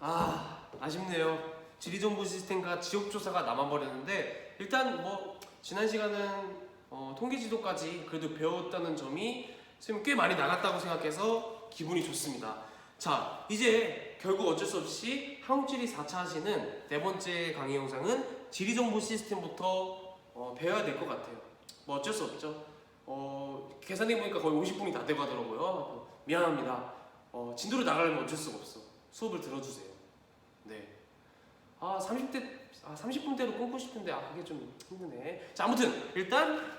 아쉽네요. 지리정보 시스템과 지역조사가 남아버렸는데 일단 뭐 지난 시간은 통계지도까지 그래도 배웠다는 점이 선생님 꽤 많이 나갔다고 생각해서 기분이 좋습니다. 자, 이제 결국 어쩔 수 없이 한국지리 4차 하시는 네 번째 강의 영상은 지리정보 시스템부터 배워야 될 것 같아요. 뭐 어쩔 수 없죠. 계산해보니까 거의 50분이 다 돼가더라고요. 미안합니다. 진도를 나가려면 어쩔 수가 없어. 수업을 들어주세요. 네. 30분대로 끊고 싶은데 그게 좀 힘드네. 자, 아무튼 일단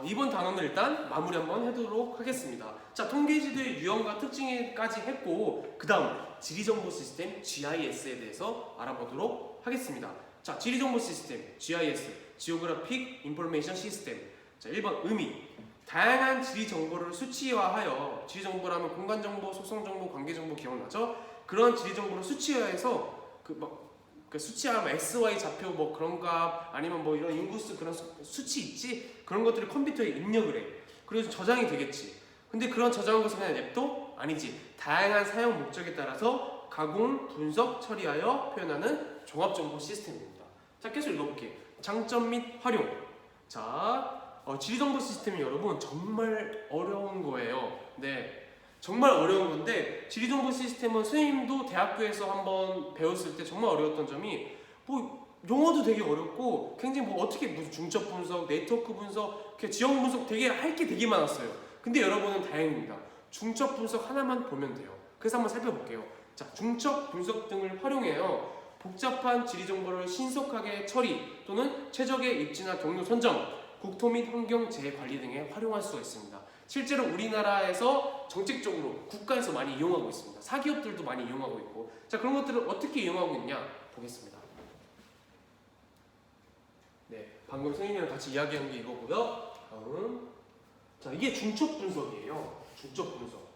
이번 단원을 일단 마무리 한번 해도록 하겠습니다. 자, 통계지도의 유형과 특징까지 했고 그 다음 지리정보 시스템 GIS에 대해서 알아보도록 하겠습니다. 자, 지리정보 시스템 GIS Geographic Information System. 자, 1번 의미. 다양한 지리정보를 수치화하여, 지리정보라면 공간정보, 속성정보, 관계정보 기억나죠? 그런 지리정보를 수치화해서 그 수치하면 XY 좌표 뭐 그런 값 아니면 뭐 이런 인구수 그런 수치 있지? 그런 것들을 컴퓨터에 입력을 해. 그래서 저장이 되겠지. 근데 그런 저장한 것을 그냥 냅둬? 아니지. 다양한 사용 목적에 따라서 가공, 분석, 처리하여 표현하는 종합정보 시스템입니다. 자, 계속 읽어볼게요. 장점 및 활용. 자, 지리정보 시스템이 여러분 정말 어려운 거예요. 네. 정말 어려운 건데 지리정보 시스템은 선생님도 대학교에서 한번 배웠을 때 정말 어려웠던 점이 뭐 용어도 되게 어렵고 굉장히 뭐 어떻게 무슨 중첩 분석, 네트워크 분석, 지역 분석 되게 할 게 되게 많았어요. 근데 여러분은 다행입니다. 중첩 분석 하나만 보면 돼요. 그래서 한번 살펴볼게요. 자, 중첩 분석 등을 활용해요. 복잡한 지리정보를 신속하게 처리 또는 최적의 입지나 경로 선정, 국토 및 환경 재해 관리 등에 활용할 수가 있습니다. 실제로 우리나라에서 정책적으로 국가에서 많이 이용하고 있습니다. 사기업들도 많이 이용하고 있고. 자, 그런 것들을 어떻게 이용하고 있냐 보겠습니다. 네, 방금 선생님이랑 같이 이야기한 게 이거고요. 다음. 자, 이게 중첩 분석이에요. 중첩 분석.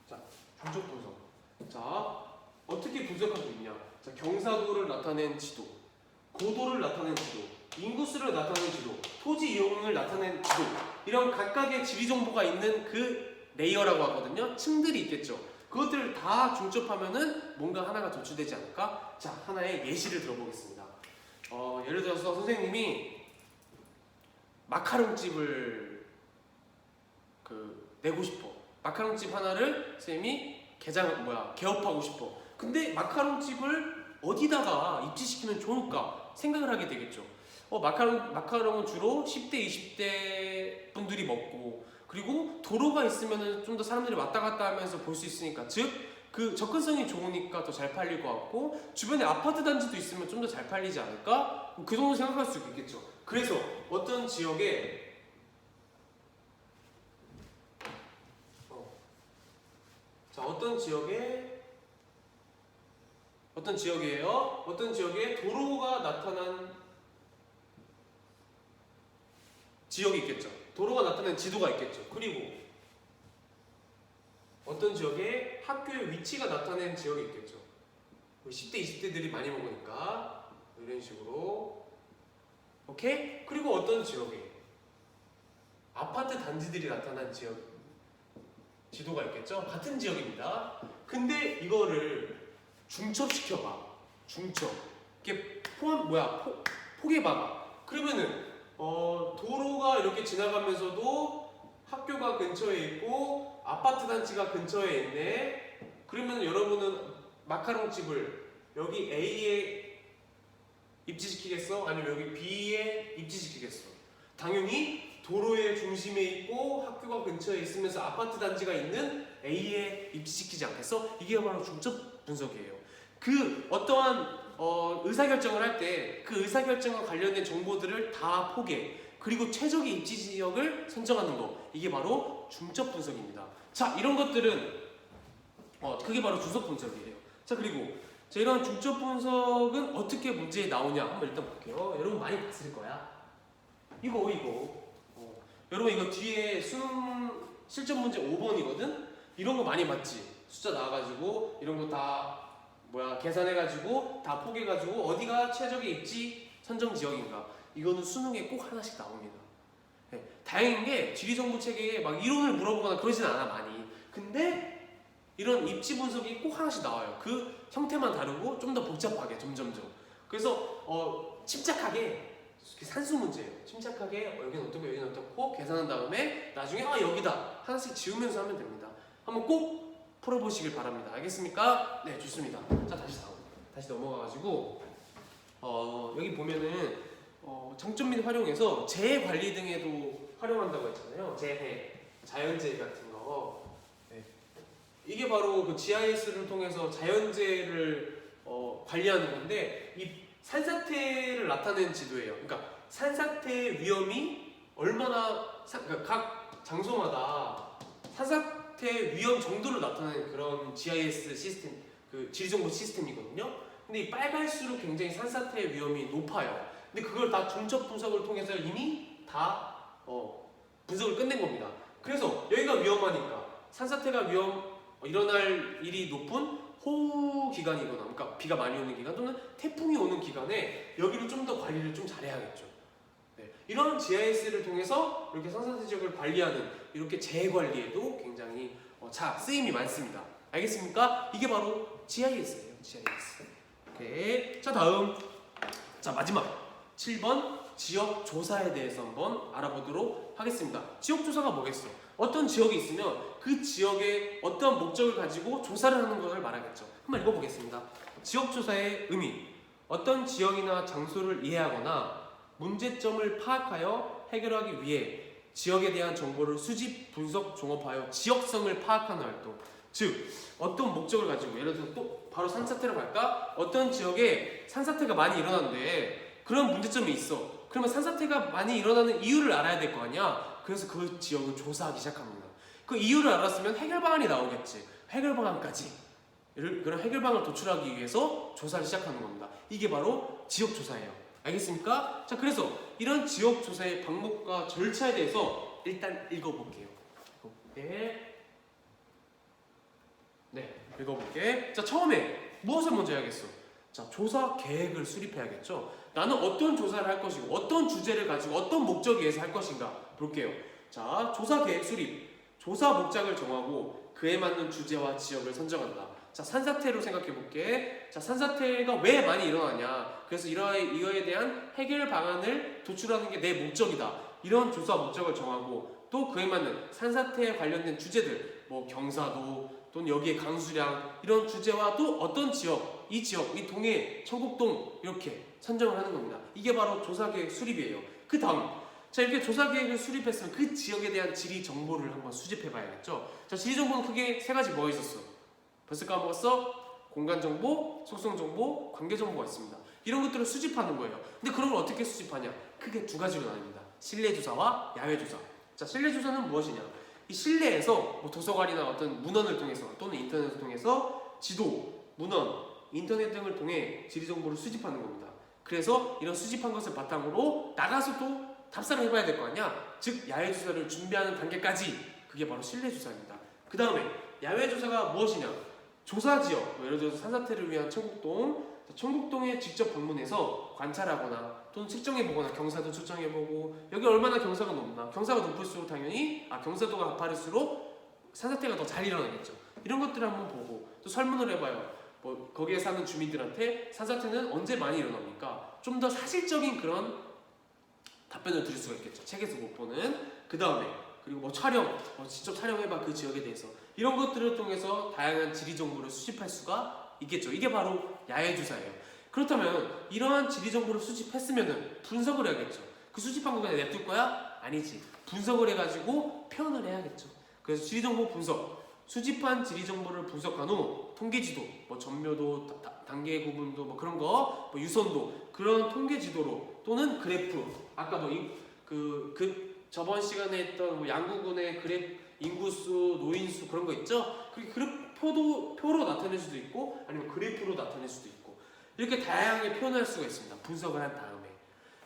자, 중첩 분석. 자, 어떻게 분석하고 있냐? 자, 경사도를 나타낸 지도, 고도를 나타낸 지도, 인구수를 나타낸 지도, 토지 이용을 나타낸 지도, 이런 각각의 지리 정보가 있는 그 레이어라고 하거든요. 층들이 있겠죠. 그것들을 다 중첩하면은 뭔가 하나가 도출되지 않을까? 자, 하나의 예시를 들어보겠습니다. 예를 들어서 선생님이 마카롱집을 내고 싶어. 마카롱집 하나를 선생님이 개업하고 싶어. 근데 마카롱집을 어디다가 입지시키면 좋을까 생각을 하게 되겠죠. 마카롱은 주로 10대, 20대 분들이 먹고, 그리고 도로가 있으면 좀 더 사람들이 왔다 갔다 하면서 볼 수 있으니까, 즉 그 접근성이 좋으니까 더 잘 팔릴 것 같고, 주변에 아파트 단지도 있으면 좀 더 잘 팔리지 않을까? 그 정도 생각할 수 있겠죠. 그래서 어떤 지역에 어떤 지역에 도로가 나타난 지역이 있겠죠. 도로가 나타낸 지도가 있겠죠. 그리고 어떤 지역에 학교의 위치가 나타낸 지역이 있겠죠. 10대, 20대들이 많이 먹으니까 이런 식으로. 오케이? 그리고 어떤 지역에 아파트 단지들이 나타난 지역 지도가 있겠죠. 같은 지역입니다. 근데 이거를 중첩시켜봐. 중첩. 이게 포개 봐봐. 그러면은 도로가 이렇게 지나가면서도 학교가 근처에 있고 아파트 단지가 근처에 있네. 그러면 여러분은 마카롱집을 여기 A에 입지시키겠어? 아니면 여기 B에 입지시키겠어? 당연히 도로의 중심에 있고 학교가 근처에 있으면서 아파트 단지가 있는 A에 입지시키지 않겠어? 이게 바로 중첩 분석이에요. 그 어떠한 의사결정을 할 때 그 의사결정과 관련된 정보들을 다 포개, 그리고 최적의 입지 지역을 선정하는 거, 이게 바로 중첩 분석입니다. 자, 이런 것들은 그게 바로 중첩 분석이에요. 자, 그리고 이런 중첩 분석은 어떻게 문제에 나오냐 한번 일단 볼게요. 여러분 많이 봤을 거야. 이거 여러분 이거 뒤에 수능 실전 문제 5번이거든? 이런 거 많이 봤지? 숫자 나와가지고 이런 거 다 계산해가지고 다 포개가지고 어디가 최적의 입지 선정 지역인가, 이거는 수능에 꼭 하나씩 나옵니다. 네, 다행인 게 지리정보 체계에 막 이론을 물어보거나 그러진 않아 많이. 근데 이런 입지 분석이 꼭 하나씩 나와요. 그 형태만 다르고 좀 더 복잡하게 점점점. 그래서 침착하게 산수 문제예요. 침착하게 여기는 어떻고 여기는 어떻고 계산한 다음에 나중에 여기다 하나씩 지우면서 하면 됩니다. 한번 꼭 풀어보시길 바랍니다. 알겠습니까? 네, 좋습니다. 자, 다시 넘어가가지고 여기 보면은 장점 및 활용해서 재해 관리 등에도 활용한다고 했잖아요. 재해, 자연재해 같은 거. 네. 이게 바로 그 GIS를 통해서 자연재해를 관리하는 건데, 이 산사태를 나타낸 지도예요. 그러니까 산사태의 위험이 얼마나 그러니까 각 장소마다 산사태 위험 정도를 나타내는 그런 GIS 시스템, 그 지리정보 시스템이거든요. 근데 이 빨갈수록 굉장히 산사태의 위험이 높아요. 근데 그걸 다 중첩 분석을 통해서 이미 다 분석을 끝낸 겁니다. 그래서 여기가 위험하니까 산사태가 일어날 일이 높은 호우 기간이거나, 그러니까 비가 많이 오는 기간 또는 태풍이 오는 기간에 여기를 좀 더 관리를 좀 잘해야겠죠. 네. 이런 GIS를 통해서 이렇게 산사태 지역을 관리하는 이렇게 재해 관리에도 굉장히 쓰임이 많습니다. 알겠습니까? 이게 바로 GIS예요. GIS. 오케이. 자, 다음. 자, 마지막 7번 지역 조사에 대해서 한번 알아보도록 하겠습니다. 지역 조사가 뭐겠어? 어떤 지역이 있으면 그 지역의 어떤 목적을 가지고 조사를 하는 것을 말하겠죠. 한번 읽어보겠습니다. 지역 조사의 의미. 어떤 지역이나 장소를 이해하거나 문제점을 파악하여 해결하기 위해 지역에 대한 정보를 수집, 분석, 종합하여 지역성을 파악하는 활동. 즉, 어떤 목적을 가지고, 예를 들어서 또 바로 산사태로 갈까? 어떤 지역에 산사태가 많이 일어나는데 그런 문제점이 있어. 그러면 산사태가 많이 일어나는 이유를 알아야 될 거 아니야? 그래서 그 지역을 조사하기 시작합니다. 그 이유를 알았으면 해결 방안이 나오겠지. 해결 방안까지. 그런 해결 방안을 도출하기 위해서 조사를 시작하는 겁니다. 이게 바로 지역 조사예요. 알겠습니까? 자, 그래서 이런 지역 조사의 방법과 절차에 대해서 일단 읽어볼게요. 읽어볼게. 자, 처음에 무엇을 먼저 해야겠어? 자, 조사 계획을 수립해야겠죠. 나는 어떤 조사를 할 것이고 어떤 주제를 가지고 어떤 목적에 의해서 할 것인가 볼게요. 자, 조사 계획 수립. 조사 목적을 정하고 그에 맞는 주제와 지역을 선정한다. 자, 산사태로 생각해 볼게. 자, 산사태가 왜 많이 일어나냐. 그래서 이거에 대한 해결 방안을 도출하는 게 내 목적이다. 이런 조사 목적을 정하고 또 그에 맞는 산사태에 관련된 주제들, 뭐 경사도 또는 여기에 강수량 이런 주제와 또 어떤 지역, 이 동해, 청곡동 이렇게 선정을 하는 겁니다. 이게 바로 조사계획 수립이에요. 그 다음, 자, 이렇게 조사계획을 수립했으면 그 지역에 대한 지리 정보를 한번 수집해 봐야겠죠. 자, 지리 정보는 크게 세 가지 뭐가 있었어? 벌써 까먹었어? 공간 정보, 속성 정보, 관계 정보가 있습니다. 이런 것들을 수집하는 거예요. 근데 그런 걸 어떻게 수집하냐? 크게 두 가지로 나뉩니다. 실내 조사와 야외 조사. 자, 실내 조사는 무엇이냐? 이 실내에서 뭐 도서관이나 어떤 문헌을 통해서 또는 인터넷을 통해서 지도, 문헌, 인터넷 등을 통해 지리 정보를 수집하는 겁니다. 그래서 이런 수집한 것을 바탕으로 나가서 또 답사를 해봐야 될 거 아니야? 즉 야외 조사를 준비하는 단계까지, 그게 바로 실내 조사입니다. 그 다음에 야외 조사가 무엇이냐? 조사 지역, 예를 들어서 산사태를 위한 청곡동에 직접 방문해서 관찰하거나 또는 측정해보거나, 경사도 측정해보고 여기 얼마나 경사가 높나, 경사가 높을수록 당연히 경사도가 가파를수록 산사태가 더 잘 일어나겠죠. 이런 것들을 한번 보고 또 설문을 해봐요. 뭐 거기에 사는 주민들한테 산사태는 언제 많이 일어납니까? 좀 더 사실적인 그런 답변을 드릴 수가 있겠죠. 책에서 못 보는. 그 다음에 그리고 뭐 촬영, 직접 촬영해봐 그 지역에 대해서. 이런 것들을 통해서 다양한 지리 정보를 수집할 수가 있겠죠. 이게 바로 야외 조사예요. 그렇다면 이러한 지리 정보를 수집했으면은 분석을 해야겠죠. 그 수집한 거 그냥 냅둘 거야? 아니지. 분석을 해가지고 표현을 해야겠죠. 그래서 지리 정보 분석. 수집한 지리 정보를 분석한 후 통계지도, 뭐 전묘도, 단계 구분도, 뭐 그런 거, 뭐 유선도, 그런 통계지도로 또는 그래프. 아까 뭐 저번 시간에 했던 뭐 양구군의 인구수, 노인수 그런 거 있죠? 그 표로 나타낼 수도 있고 아니면 그래프로 나타낼 수도 있고, 이렇게 다양하게 표현할 수가 있습니다. 분석을 한 다음에.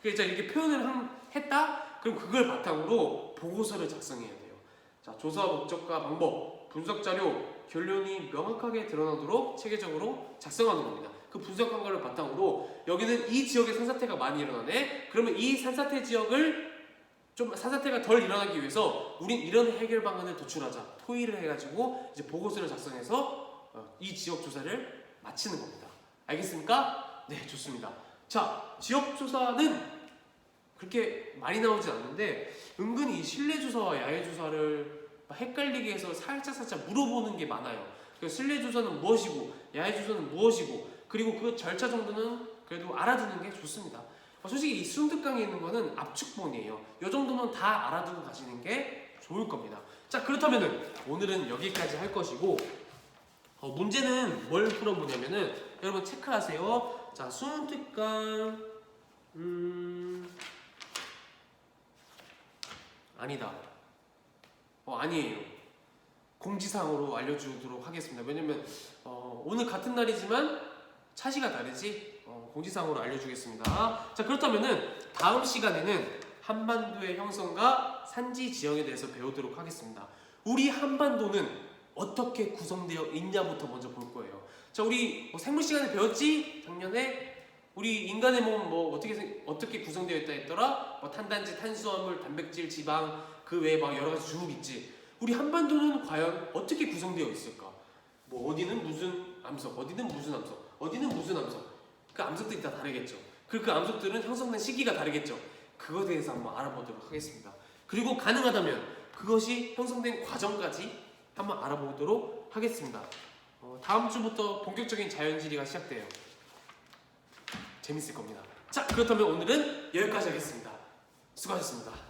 그래서 이렇게 표현을 했다? 그럼 그걸 바탕으로 보고서를 작성해야 돼요. 자, 조사 목적과 방법, 분석 자료, 결론이 명확하게 드러나도록 체계적으로 작성하는 겁니다. 그 분석한 거를 바탕으로 여기는 이 지역에 산사태가 많이 일어나네? 그러면 이 산사태 지역을 좀 사사태가 덜 일어나기 위해서 우린 이런 해결 방안을 도출하자. 토의를 해가지고 이제 보고서를 작성해서 이 지역 조사를 마치는 겁니다. 알겠습니까? 네, 좋습니다. 자, 지역 조사는 그렇게 많이 나오진 않는데 은근히 이 실내 조사와 야외 조사를 헷갈리게 해서 살짝 물어보는 게 많아요. 그래서 실내 조사는 무엇이고 야외 조사는 무엇이고 그리고 그 절차 정도는 그래도 알아두는 게 좋습니다. 솔직히 이 순특강에 있는 거는 압축본이에요. 이 정도는 다 알아두고 가시는 게 좋을 겁니다. 자, 그렇다면은 오늘은 여기까지 할 것이고 문제는 뭘 풀어보냐면은 여러분 체크하세요. 자, 순특강 아니다. 아니에요. 공지사항으로 알려주도록 하겠습니다. 왜냐면 오늘 같은 날이지만 차시가 다르지. 공지사항으로 알려주겠습니다. 자, 그렇다면은 다음 시간에는 한반도의 형성과 산지 지형에 대해서 배우도록 하겠습니다. 우리 한반도는 어떻게 구성되어 있냐부터 먼저 볼 거예요. 자, 우리 생물 시간에 배웠지? 작년에 우리 인간의 몸 어떻게 구성되어 있다 했더라? 탄단지, 탄수화물, 단백질, 지방 그 외에 여러 가지 쭉 있지. 우리 한반도는 과연 어떻게 구성되어 있을까? 어디는 무슨 암석, 어디는 무슨 암석, 어디는 무슨 암석. 그 암석들이 다 다르겠죠. 그리고 그 암석들은 형성된 시기가 다르겠죠. 그거에 대해서 한번 알아보도록 하겠습니다. 그리고 가능하다면 그것이 형성된 과정까지 한번 알아보도록 하겠습니다. 다음 주부터 본격적인 자연지리가 시작돼요. 재밌을 겁니다. 자, 그렇다면 오늘은 여기까지 하겠습니다. 수고하셨습니다.